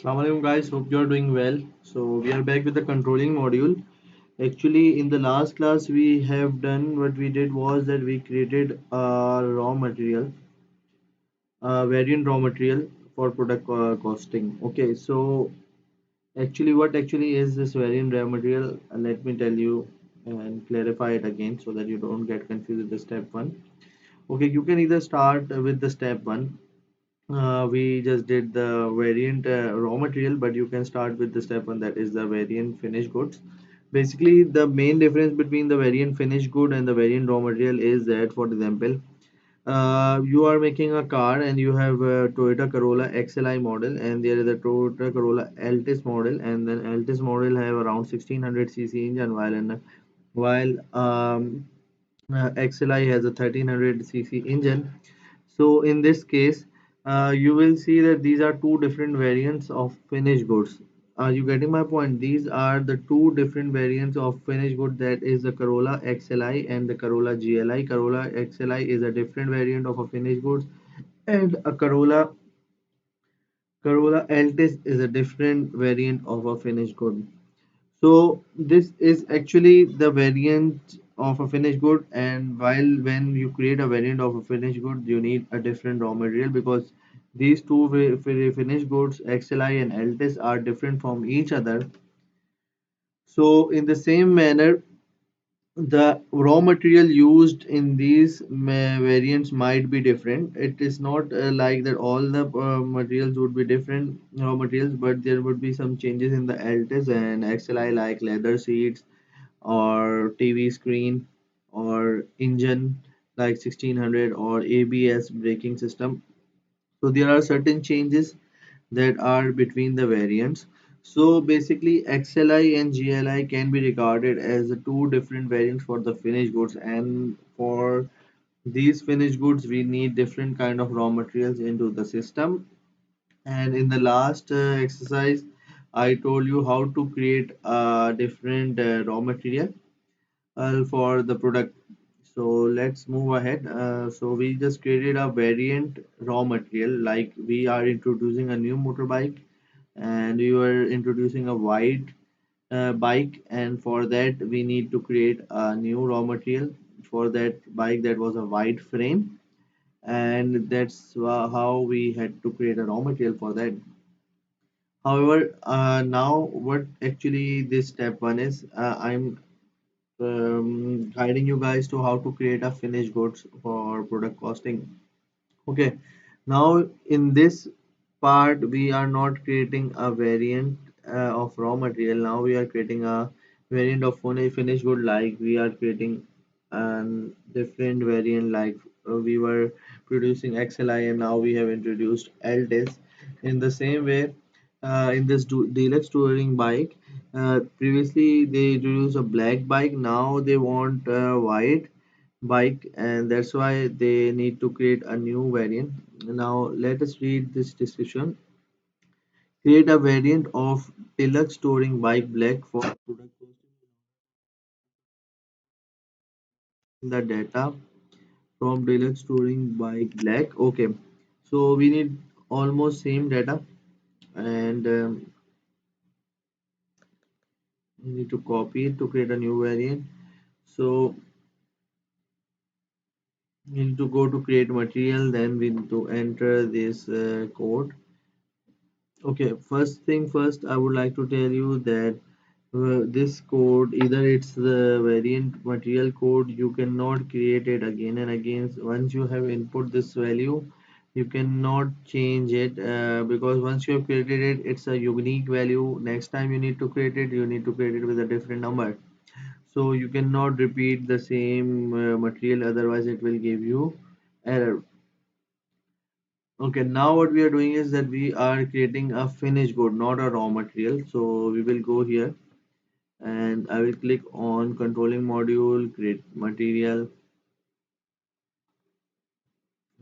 Assalamualaikum guys, hope you are doing well. So we are back with the controlling module. Actually, in the last class we have done what we did was that we created a raw material, variant raw material for product costing. Okay, so actually what actually is this variant raw material? Let me tell you and clarify it again so that you don't get confused with the step one. Okay, you can either start with the step one. We just did the variant raw material, but you can start with the step one, that is the variant finished goods. Basically, the main difference between the variant finished good and the variant raw material is that, for example, you are making a car and you have a Toyota Corolla XLI model, and there is a Toyota Corolla Altis model, and then Altis model have around 1600 cc engine, while XLI has a 1300 cc engine. So in this case, you will see that these are two different variants of finished goods. Are you getting my point? These are the two different variants of finished good, that is the Corolla XLI and the Corolla GLI. Corolla XLI is a different variant of a finished goods, and a Corolla Altis is a different variant of a finished good. So this is actually the variant of a finished good, and while when you create a variant of a finished good, you need a different raw material, because these two finished goods, XLI and Altis, are different from each other. So in the same manner, the raw material used in these variants might be different. It is not like that all the materials would be different raw materials, but there would be some changes in the Altis and XLI, like leather seats or TV screen or engine like 1600 or ABS braking system. So there are certain changes that are between the variants. So basically XLI and GLI can be regarded as the two different variants for the finished goods, and for these finished goods we need different kind of raw materials into the system. And in the last exercise I told you how to create a different raw material for the product. So let's move ahead. So we just created a variant raw material, like we are introducing a new motorbike and we were introducing a white bike, and for that we need to create a new raw material for that bike that was a white frame, and that's how we had to create a raw material for that. However, now what actually this step one is, I'm guiding you guys to how to create a finished goods for product costing. Okay, now in this part we are not creating a variant of raw material. Now we are creating a variant of finished good, like we are creating a different variant, like we were producing XLI and now we have introduced LTIS. In the same way, in this deluxe touring bike, previously they introduced a black bike, now they want white bike, and that's why they need to create a new variant. Now let us read this description. Create a variant of deluxe touring bike black for product the data from deluxe touring bike black. Okay, so we need almost same data, and we need to copy it to create a new variant. So we need to go to create material, then we need to enter this code. Okay, first thing first, I would like to tell you that this code, either it's the variant material code, you cannot create it again and again. Once you have input this value, you cannot change it, because once you have created it, it's a unique value. Next time you need to create it, you need to create it with a different number. So you cannot repeat the same material, otherwise it will give you error. Okay, now what we are doing is that we are creating a finished good, not a raw material. So we will go here and I will click on controlling module, create material.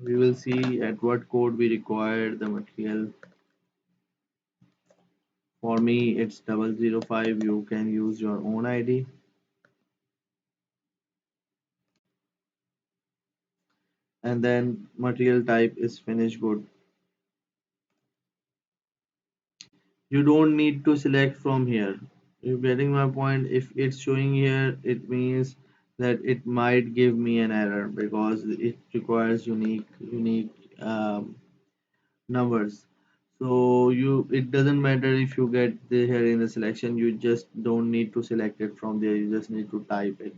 We will see at what code we require the material. For me, it's 005. You can use your own ID. And then material type is finished good. You don't need to select from here. You getting my point? If it's showing here, it means that it might give me an error because it requires unique numbers. So it doesn't matter if you get the here in the selection, you just don't need to select it from there, you just need to type it.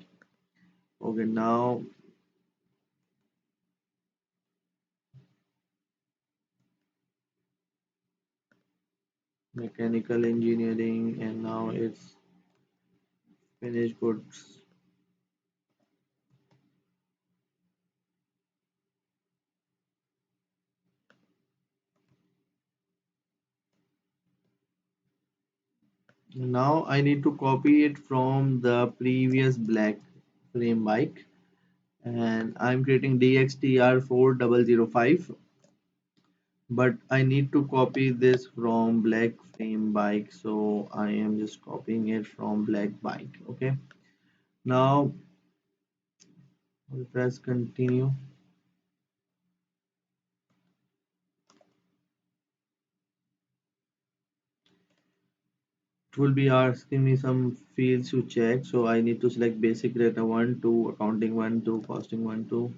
Okay, now mechanical engineering, and now it's finished goods. Now I need to copy it from the previous black frame bike, and I'm creating DXTR4005, but I need to copy this from black frame bike, so I am just copying it from black bike. Okay, now we'll press continue. It will be asking me some fields to check, so I need to select basic data 1, 2, accounting 1, 2, costing 1, 2.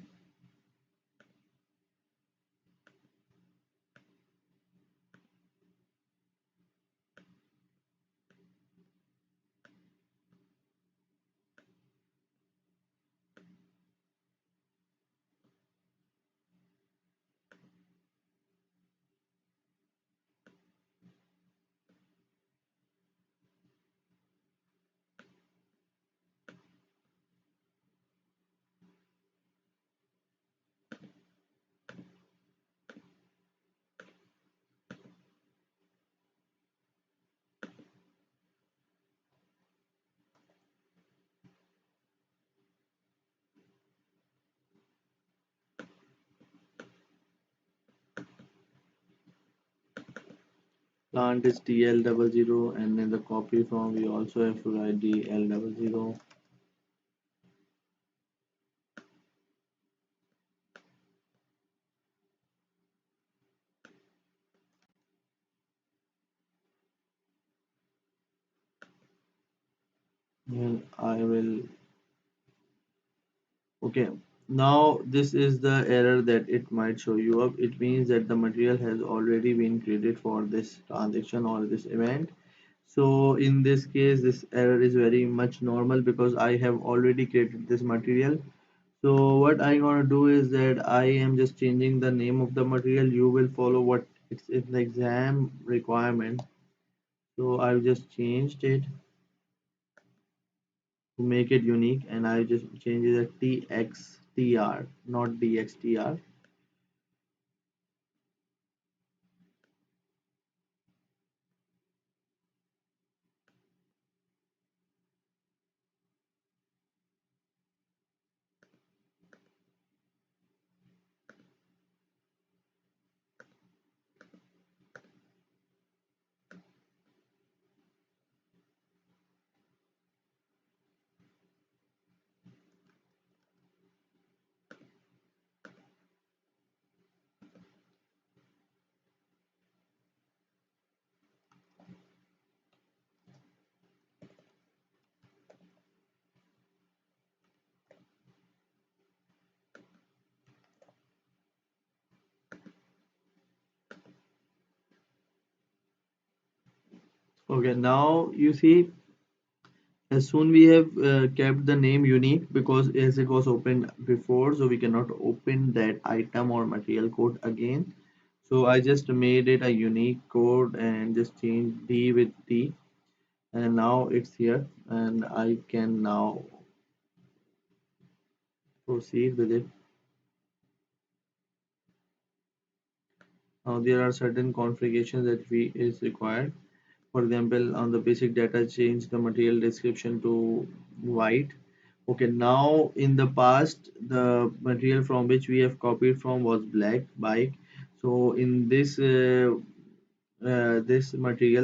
Plant is TL00, and in the copy form we also have to write DL00. And I will, okay. Now this is the error that it might show you up. It means that the material has already been created for this transaction or this event. So in this case, this error is very much normal because I have already created this material. So what I'm gonna do is that I am just changing the name of the material. You will follow what it's in the exam requirement. So I've just changed it to make it unique, and I just changed it to TXTR, not DXTR. Okay, now you see, as soon we have kept the name unique because as it was opened before, so we cannot open that item or material code again. So I just made it a unique code and just changed D with T, and now it's here, and I can now proceed with it. Now there are certain configurations that we is required. For example, on the basic data, change the material description to white. Okay, now in the past, the material from which we have copied from was black bike. So in this material,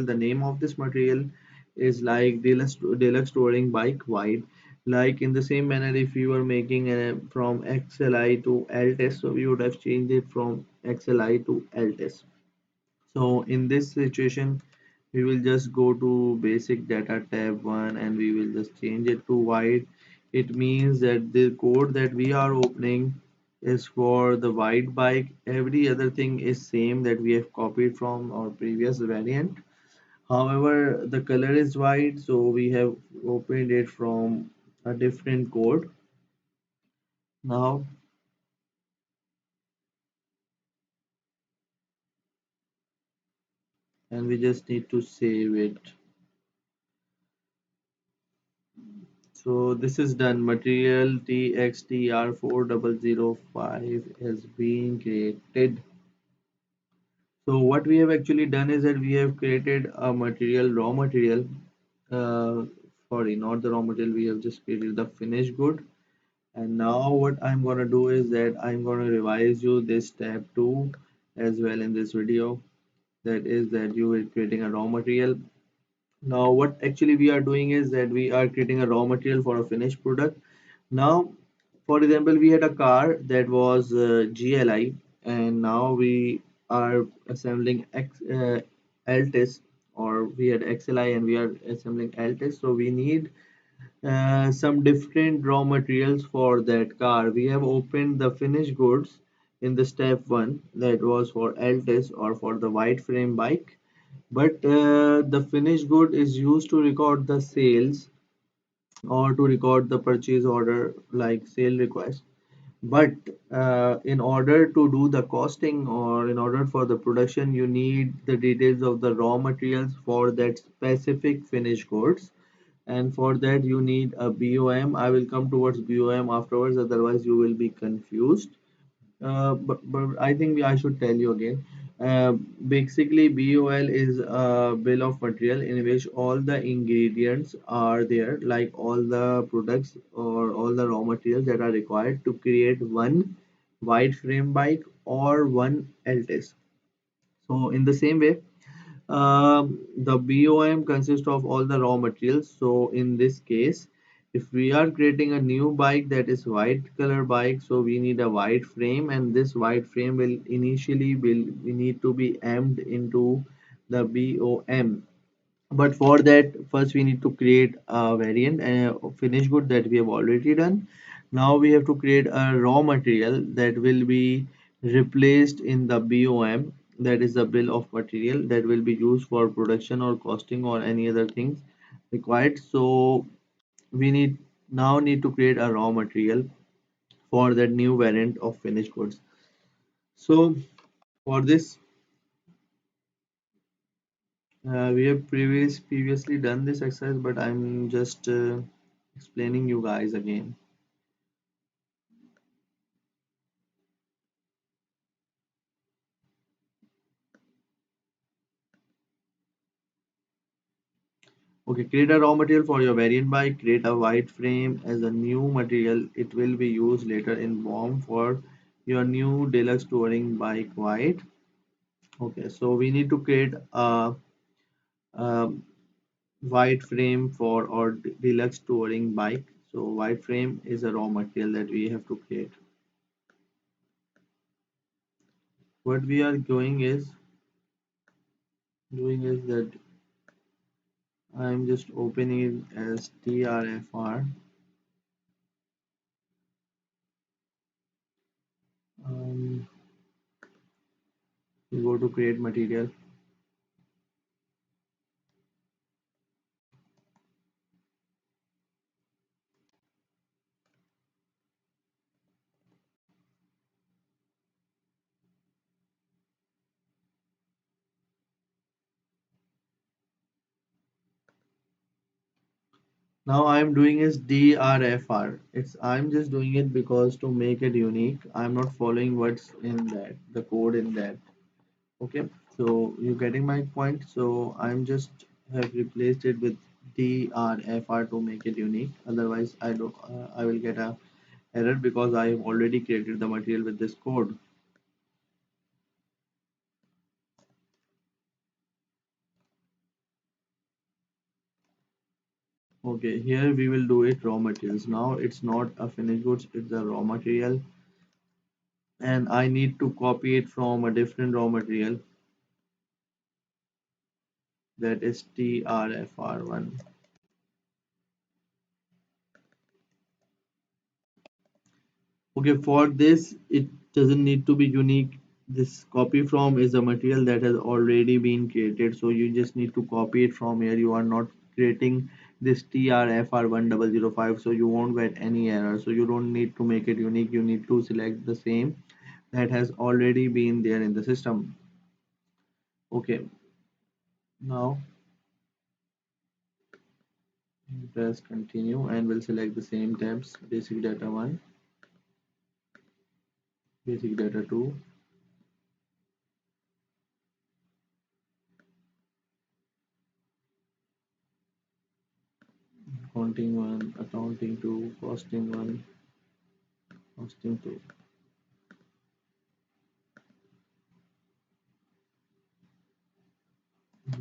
the name of this material is like deluxe touring bike white. Like in the same manner, if we were making from XLI to L test, so we would have changed it from XLI to L test. So in this situation, We will just go to basic data tab 1 and we will just change it to white. It means that the code that we are opening is for the white bike. Every other thing is same that we have copied from our previous variant. However, the color is white, so we have opened it from a different code now, and we just need to save it. So this is done. Material TXTR4005 has been created. So what we have actually done is that we have created a material, raw material. Uh, Sorry, not the raw material. We have just created the finished good. And now what I'm gonna do is that I'm gonna revise you this step 2 as well in this video. That is that you are creating a raw material. Now what actually we are doing is that we are creating a raw material for a finished product. Now, for example, we had a car that was GLI, and now we are assembling Altis, or we had XLI and we are assembling Altis. So we need some different raw materials for that car. We have opened the finished goods in the step 1 that was for Altis or for the white frame bike. But the finished good is used to record the sales or to record the purchase order like sale request. But in order to do the costing or in order for the production, you need the details of the raw materials for that specific finished goods. And for that, you need a BOM. I will come towards BOM afterwards, otherwise, you will be confused. But I think I should tell you again. Uh, Basically, BOL is a bill of material in which all the ingredients are there, like all the products or all the raw materials that are required to create one wide frame bike or one LTS. So, in the same way, the BOM consists of all the raw materials. So in this case, if we are creating a new bike that is white color bike, so we need a white frame, and this white frame will initially will we need to be emmed into the BOM. But for that, first we need to create a variant and a finished good that we have already done. Now we have to create a raw material that will be replaced in the BOM, that is the bill of material that will be used for production or costing or any other things required. So we need to create a raw material for that new variant of finished goods. So for this, we have previously done this exercise, but I'm just explaining you guys again. Okay, create a raw material for your variant bike. Create a white frame as a new material. It will be used later in BOM for your new deluxe touring bike white. Okay, so we need to create a white frame for our deluxe touring bike. So white frame is a raw material that we have to create. What we are doing is that I'm just opening it as TRFR. Um, we go to create material. Now I'm doing is DRFR. I'm just doing it because to make it unique. I'm not following what's in that, the code in that. Okay, so you getting my point? So I'm just have replaced it with DRFR to make it unique. Otherwise, I will get a error because I have already created the material with this code. Okay, here we will do it raw materials. Now it's not a finished goods, it's a raw material, and I need to copy it from a different raw material. that is TRFR1. Okay, for this, it doesn't need to be unique. This copy from is a material that has already been created. So you just need to copy it from here. You are not creating this TRFR1005. So you won't get any error. So you don't need to make it unique. You need to select the same that has already been there in the system. Okay, now press continue and we'll select the same tabs, basic data 1, basic data 2, accounting 1, accounting 2, costing 1, costing 2.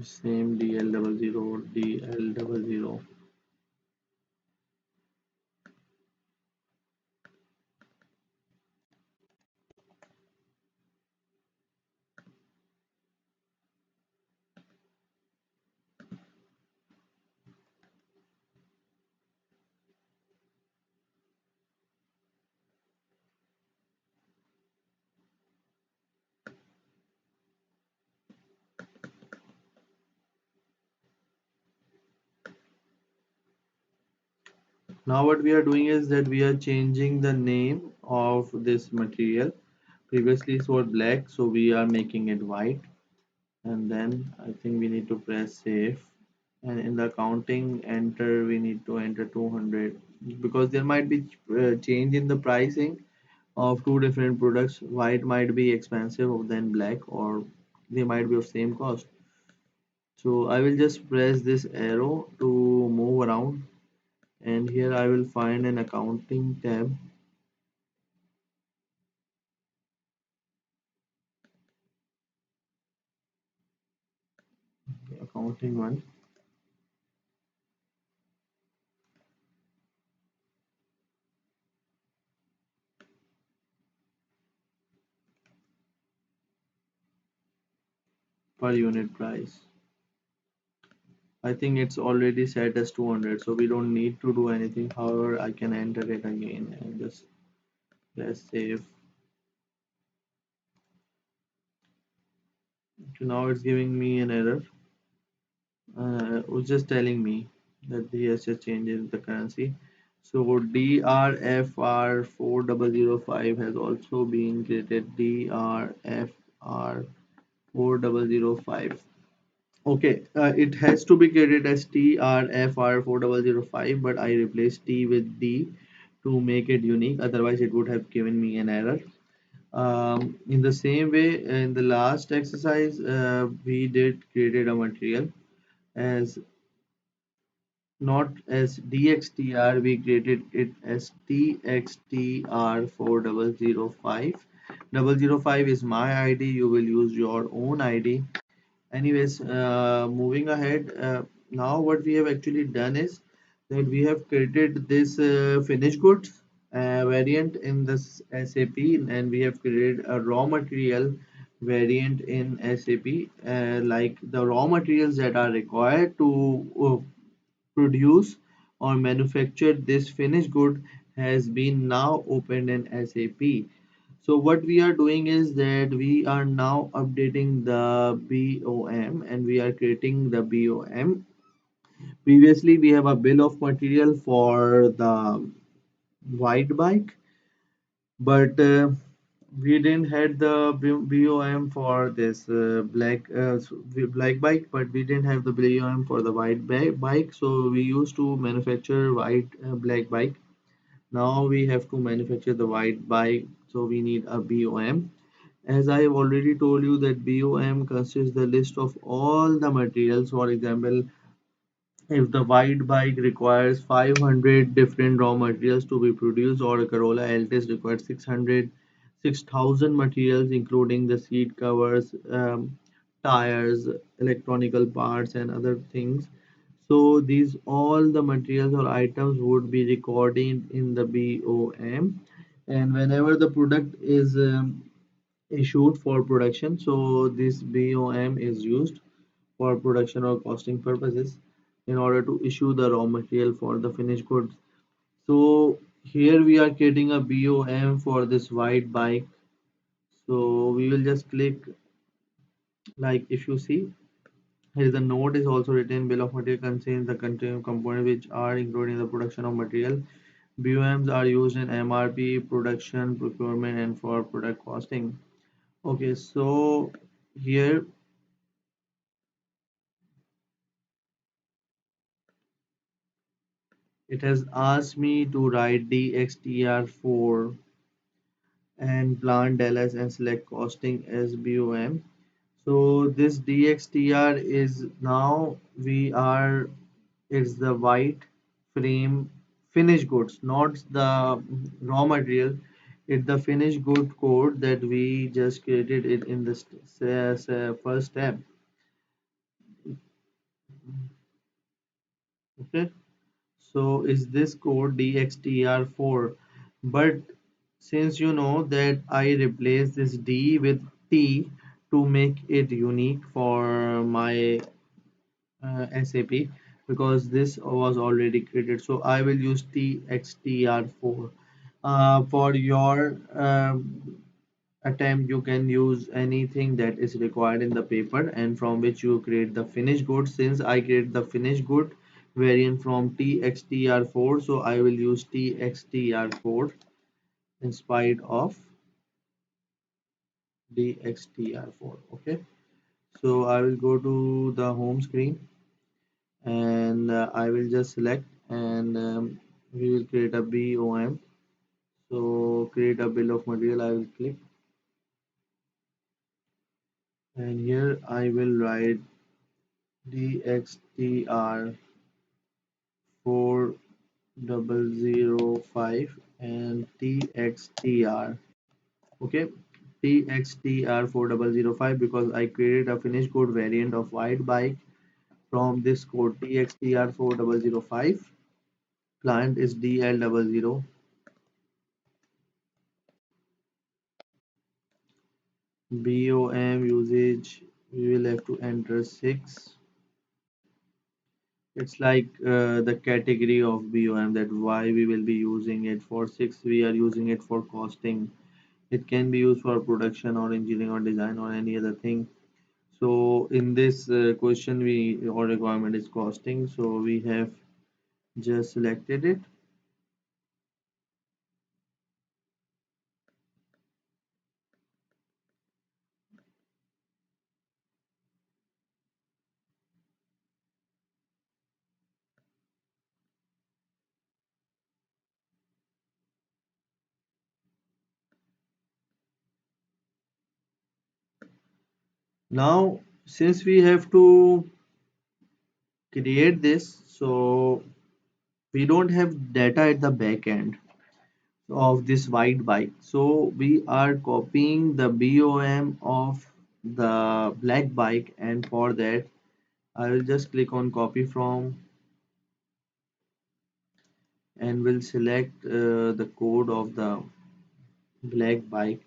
Same DL00, DL00. Now what we are doing is that we are changing the name of this material. Previously it was black, so we are making it white. And then I think we need to press save. And in the accounting enter, we need to enter 200 because there might be change in the pricing of two different products. White might be expensive than black, or they might be of same cost. So I will just press this arrow to move around, and here I will find an accounting tab, accounting one, per unit price. I think it's already set as 200, so we don't need to do anything. However, I can enter it again and just press save. So now it's giving me an error. It was just telling me that he has just changed the currency. So DRFR 4005 has also been created. DRFR 4005. Okay, it has to be created as TRFR 4005, but I replaced T with D to make it unique. Otherwise, it would have given me an error. In the same way, in the last exercise, we did created a material as not as DXTR, we created it as TXTR 4005. 005 is my ID, you will use your own ID. Anyways, moving ahead, now what we have actually done is that we have created this finished goods variant in this SAP, and we have created a raw material variant in SAP, like the raw materials that are required to produce or manufacture this finished good has been now opened in SAP. So what we are doing is that we are now updating the BOM and we are creating the BOM. Previously, we have a bill of material for the white bike, but we didn't had the BOM for this black bike, but we didn't have the BOM for the white bike. So we used to manufacture white black bike. Now we have to manufacture the white bike, so we need a BOM. As I have already told you that BOM consists the list of all the materials. For example, if the white bike requires 500 different raw materials to be produced, or a Corolla Altis requires 6,000 materials, including the seat covers, tires, electronical parts, and other things. So these all the materials or items would be recorded in the BOM, and whenever the product is issued for production, so this BOM is used. for production or costing purposes in order to issue the raw material for the finished goods. So here we are creating a BOM for this white bike. So we will just click, like if you see here the note is also written bill of material contains the content component which are included in the production of material. BOMs are used in MRP production, procurement, and for product costing. Okay, so here it has asked me to write DXTR4 and plant Dallas and select costing as BOM. So this DXTR is now we are it's the white frame finished goods, not the raw material. It's the finished good code that we just created it in the first step. Okay, so is this code DXTR4? But since you know that I replaced this D with T to make it unique for my SAP because this was already created. So I will use TXTR4. For your attempt, you can use anything that is required in the paper and from which you create the finished good. Since I create the finished good variant from TXTR4, so I will use TXTR4 in spite of DXTR4. Okay, so I will go to the home screen and I will just select and we will create a BOM. So create a bill of material, I will click and here I will write DXTR 4005 and TXTR. Okay, TXTR 4005 because I created a finished code variant of white bike from this code TXTR 4005. Client is DL00. BOM usage we will have to enter 6. It's like the category of BOM that why we will be using it. For 6 we are using it for costing. It can be used for production or engineering or design or any other thing. So in this question we our requirement is costing, so we have just selected it. Now since we have to create this, so we don't have data at the back end of this white bike, so we are copying the BOM of the black bike, and for that I will just click on copy from and will select the code of the black bike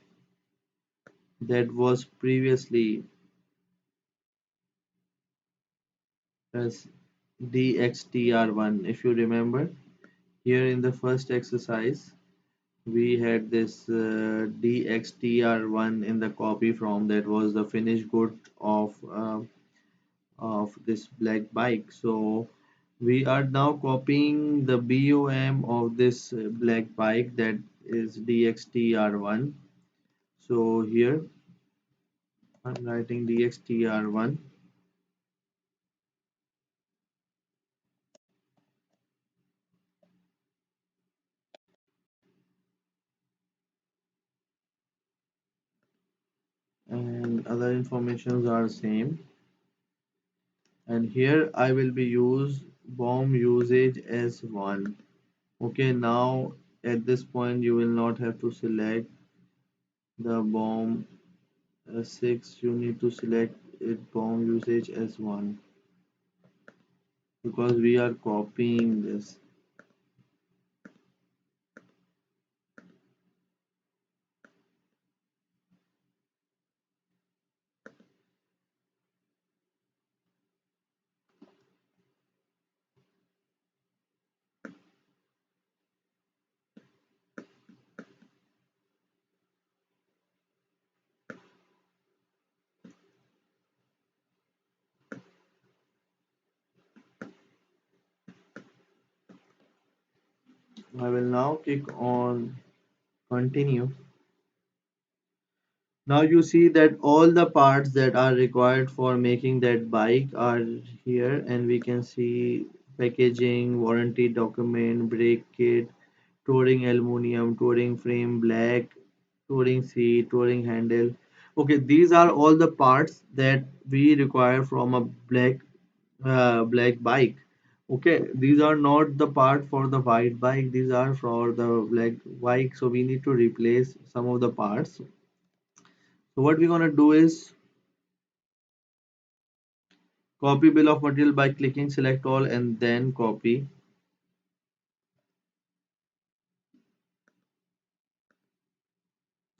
that was previously as DXTR1. If you remember, here in the first exercise we had this DXTR1 in the copy from that was the finished good of this black bike. So we are now copying the BOM of this black bike that is DXTR1. So here I'm writing DXTR1 and other informations are same, and here I will be use bomb usage as 1. Okay, now at this point you will not have to select the bomb 6, you need to select it bomb usage as 1 because we are copying this. I will now click on continue. Now you see that all the parts that are required for making that bike are here, and we can see packaging, warranty document, brake kit, touring aluminum, touring frame black, touring seat, touring handle. Okay, these are all the parts that we require from a black bike. Okay, these are not the part for the white bike, these are for the black bike, so we need to replace some of the parts. So what we're gonna do is copy bill of material by clicking select all and then copy.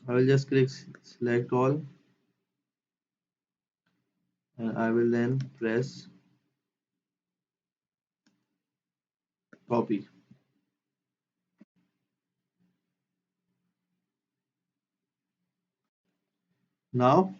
I will just click select all and I will then press copy. Now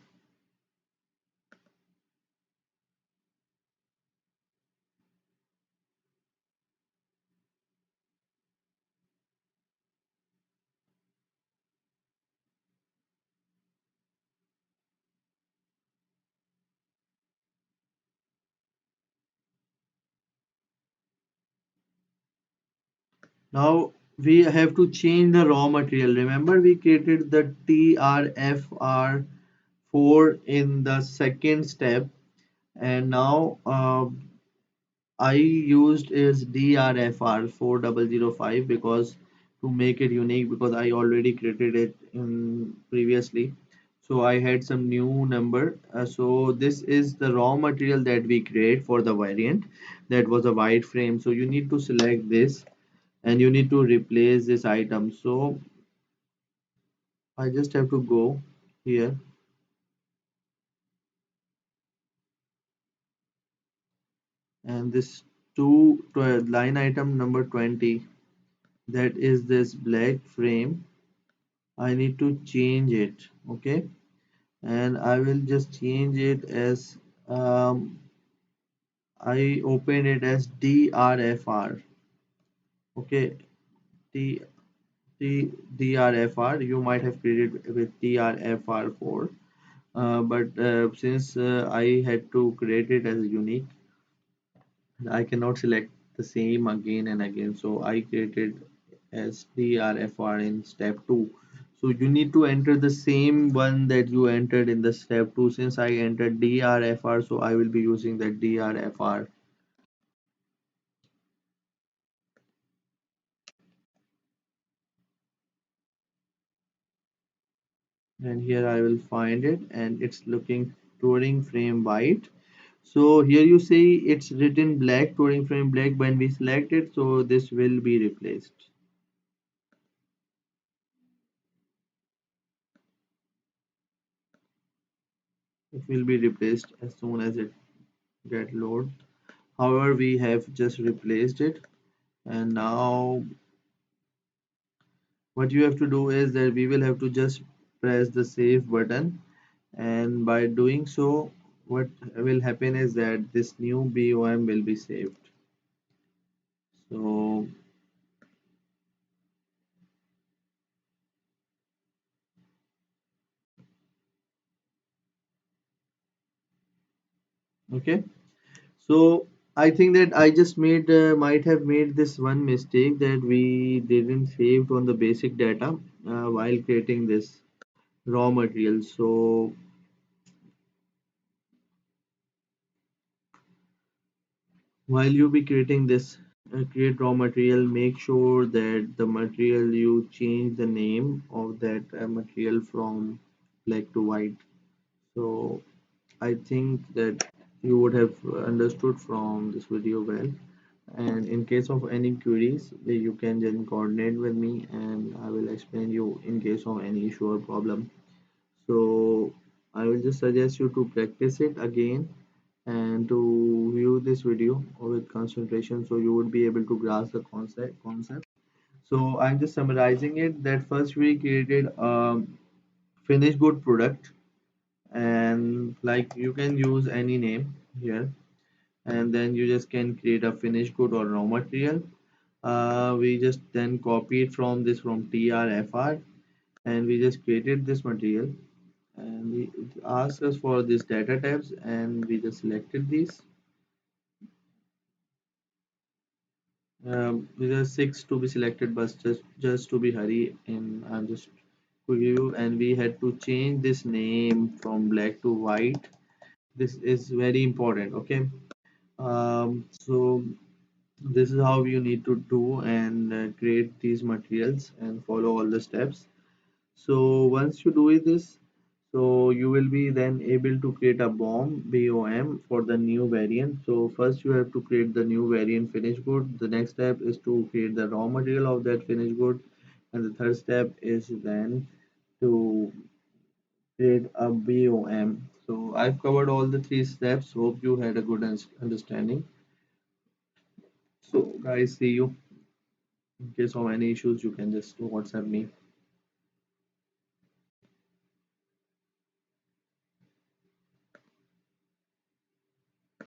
we have to change the raw material. Remember we created the TRFR4 in the second step, and now I used is DRFR 4005 because to make it unique, because I already created it in previously. So I had some new number. So this is the raw material that we create for the variant. That was a wide frame. So you need to select this and you need to replace this item. So I just have to go here, and this line item number 20, that is this black frame. I need to change it. Okay, and I will just change it as I open it as DRFR. Okay, T DRFR. You might have created with TRFR4, but since I had to create it as unique, I cannot select the same again and again. So I created as DRFR in step 2. So you need to enter the same one that you entered in the step 2. Since I entered DRFR, so I will be using that DRFR. And here I will find it, and it's looking touring frame white. So here you see it's written black, touring frame black. When we select it, so this will be replaced. It will be replaced as soon as it get load. However, we have just replaced it, and now what you have to do is that we will have to just press the save button, and by doing so what will happen is that this new BOM will be saved. So okay, so I think that I just might have made this one mistake, that we didn't save on the basic data while creating this raw material. So while you be creating this create raw material, make sure that the material you change the name of that material from black to white. So I think that you would have understood from this video well, and in case of any queries you can then coordinate with me and I will explain you in case of any issue or problem. So I will just suggest you to practice it again and to view this video with concentration, so you would be able to grasp the concept. So I'm just summarizing it, that first we created a finished good product, and like you can use any name here, and then you just can create a finished good or raw material. We just then copied from this from trfr, and we just created this material, and it asks us for these data types, and we just selected these. There are six to be selected, but just to be hurry, and I'm just to you, and we had to change this name from black to white. This is very important. Okay. So this is how you need to do and create these materials and follow all the steps. So once you do this, so you will be then able to create a BOM for the new variant. So first you have to create the new variant finished good. The next step is to create the raw material of that finished good, and the third step is then to create a BOM. So I've covered all the three steps. Hope you had a good understanding. So guys, see you. In case of any issues, you can just WhatsApp me.